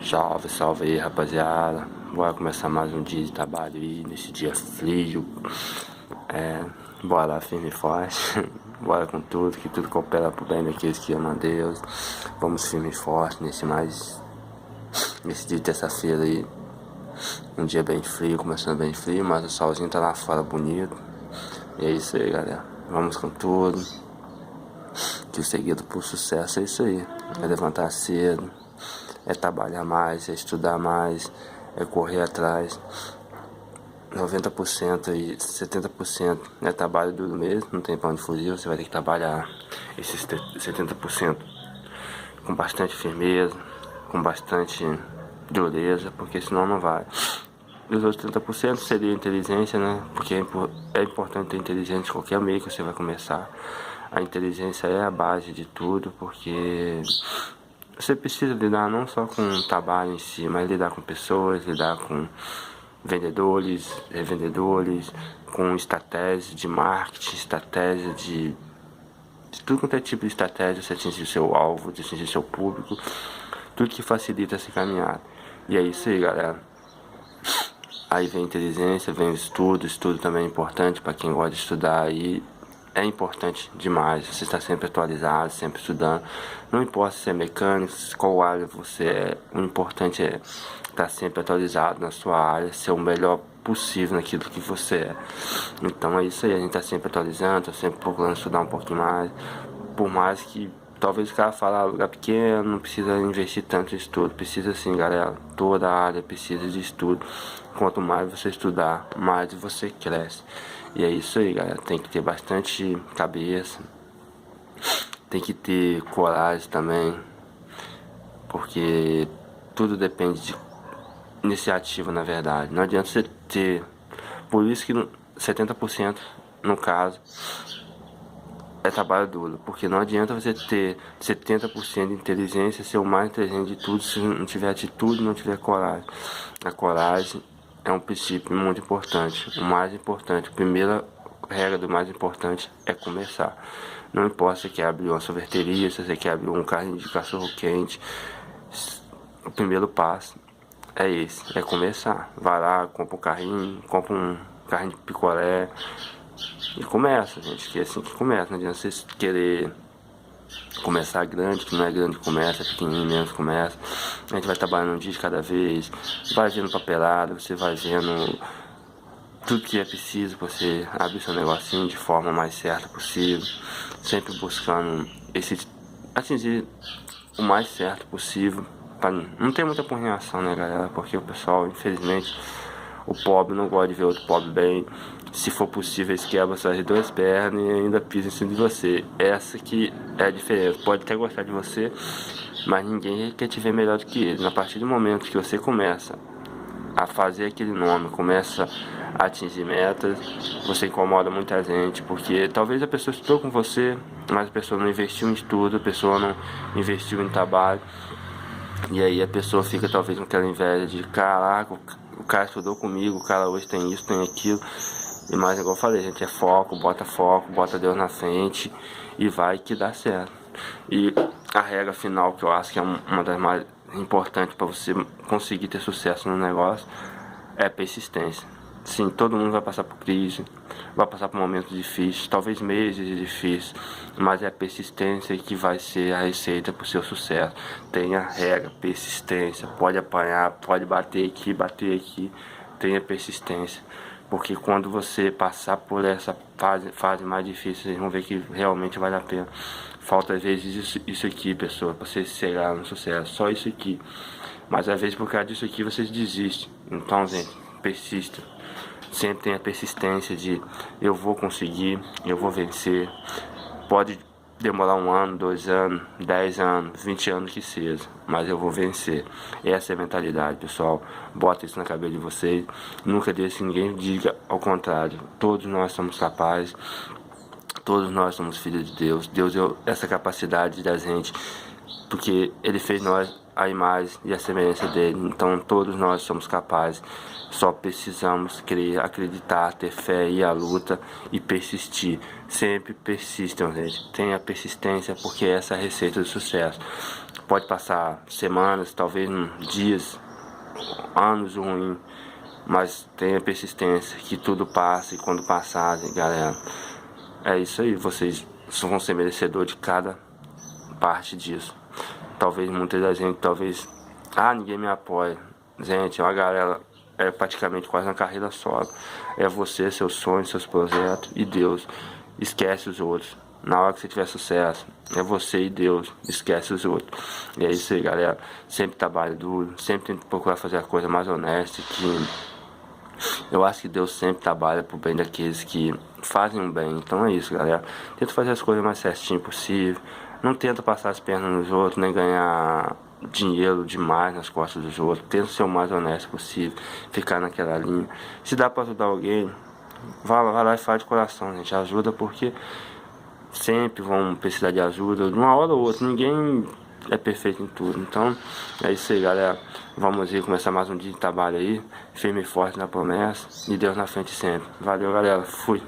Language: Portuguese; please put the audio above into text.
Salve, salve aí, rapaziada. Bora começar mais um dia de trabalho aí, nesse dia frio. Bora lá, firme e forte. Bora com tudo, que tudo coopera pro bem daqueles que amam a Deus. Vamos firme e forte nesse dia de terça-feira aí. Um dia bem frio, começando bem frio, mas o solzinho tá lá fora bonito. E é isso aí, galera. Vamos com tudo. Que o segredo pro sucesso é isso aí. É levantar cedo, é trabalhar mais, é estudar mais, é correr atrás. 90% e 70% é trabalho duro mesmo, não tem pra onde fugir, você vai ter que trabalhar esses 70% com bastante firmeza, com bastante dureza, porque senão não vai. E os outros 30% seria inteligência, né? Porque é importante ter inteligência em qualquer meio que você vai começar. A inteligência é a base de tudo, porque você precisa lidar não só com o trabalho em si, mas lidar com pessoas, lidar com vendedores, revendedores, com estratégia de marketing, estratégia de tudo quanto é tipo de estratégia, você atingir seu alvo, de atingir seu público, tudo que facilita essa caminhada. E é isso aí, galera. Aí vem inteligência, vem o estudo também é importante para quem gosta de estudar e é importante demais, você está sempre atualizado, sempre estudando. Não importa se é mecânico, qual área você é, o importante é estar sempre atualizado na sua área, ser o melhor possível naquilo que você é. Então é isso aí, a gente está sempre atualizando, está sempre procurando estudar um pouquinho mais, por mais que talvez o cara fale, lugar pequeno, não precisa investir tanto em estudo. Precisa sim, galera, toda a área precisa de estudo. Quanto mais você estudar, mais você cresce. E é isso aí, galera, tem que ter bastante cabeça, tem que ter coragem também, porque tudo depende de iniciativa, na verdade. Não adianta você ter, por isso que 70% no caso é trabalho duro, porque não adianta você ter 70% de inteligência, ser o mais inteligente de tudo, se não tiver atitude, não tiver coragem. A coragem é um princípio muito importante, o mais importante, a primeira regra do mais importante é começar. Não importa se você quer abrir uma sorveteria, se você quer abrir um carrinho de cachorro quente, o primeiro passo é esse, é começar. Vai lá, compra um carrinho, compra um carrinho de picolé e começa, gente, que é assim que começa. Não adianta vocês querer começar grande, que não é grande começa, é pequenininho mesmo começa. A gente vai trabalhando um dia de cada vez, vai vendo papelada, você vai vendo tudo que é preciso pra você abrir seu negocinho de forma mais certa possível, sempre buscando atingir o mais certo possível. Não tem muita porrinhação, né, galera, porque o pessoal, infelizmente, o pobre não gosta de ver outro pobre bem. Se for possível, eles quebram suas duas pernas e ainda pisam em cima de você. Essa que é a diferença. Pode até gostar de você, mas ninguém quer te ver melhor do que ele. A partir do momento que você começa a fazer aquele nome, começa a atingir metas, você incomoda muita gente, porque talvez a pessoa estudou com você, mas a pessoa não investiu em estudo, a pessoa não investiu em trabalho. E aí a pessoa fica talvez com aquela inveja de, caraca, o cara estudou comigo, o cara hoje tem isso, tem aquilo. E mais igual eu falei, gente, é foco, bota Deus na frente e vai que dá certo. E a regra final, que eu acho que é uma das mais importantes para você conseguir ter sucesso no negócio, é a persistência. Sim, todo mundo vai passar por crise, vai passar por momentos difíceis, talvez meses difíceis, mas é a persistência que vai ser a receita para o seu sucesso. Tenha regra, persistência, pode apanhar, pode bater aqui, tenha persistência. Porque quando você passar por essa fase mais difícil, vocês vão ver que realmente vale a pena. Falta às vezes isso aqui, pessoa, para você chegar no sucesso, só isso aqui. Mas às vezes por causa disso aqui vocês desistem. Então, gente, persista. Sempre tenha persistência de eu vou conseguir, eu vou vencer. Pode demorar 1 ano, 2 anos, 10 anos, 20 anos que seja, mas eu vou vencer. Essa é a mentalidade, pessoal. Bota isso na cabeça de vocês. Nunca deixe que ninguém diga ao contrário. Todos nós somos capazes, todos nós somos filhos de Deus. Deus deu essa capacidade da gente, porque Ele fez nós a imagem e a semelhança dele. Então todos nós somos capazes. Só precisamos crer, acreditar, ter fé, ir à luta e persistir. Sempre persistam, gente. Tenha persistência, porque essa é a receita do sucesso. Pode passar semanas, talvez dias, anos ruins, mas tenha persistência, que tudo passe, e quando passar, galera, é isso aí, vocês vão ser merecedor de cada parte disso. Talvez muita da gente, talvez, ninguém me apoia. Gente, é uma galera, é praticamente quase uma carreira solo. É você, seus sonhos, seus projetos e Deus. Esquece os outros. Na hora que você tiver sucesso, é você e Deus. Esquece os outros. E é isso aí, galera. Sempre trabalho duro, sempre tento procurar fazer a coisa mais honesta, que eu acho que Deus sempre trabalha pro bem daqueles que fazem o bem. Então é isso, galera. Tenta fazer as coisas mais certinho possível. Não tenta passar as pernas nos outros, nem ganhar dinheiro demais nas costas dos outros. Tenta ser o mais honesto possível, ficar naquela linha. Se dá pra ajudar alguém, vai lá e faz de coração, gente. Ajuda, porque sempre vão precisar de ajuda, de uma hora ou outra. Ninguém é perfeito em tudo. Então é isso aí, galera. Vamos ir começar mais um dia de trabalho aí, firme e forte na promessa, e Deus na frente sempre. Valeu, galera. Fui.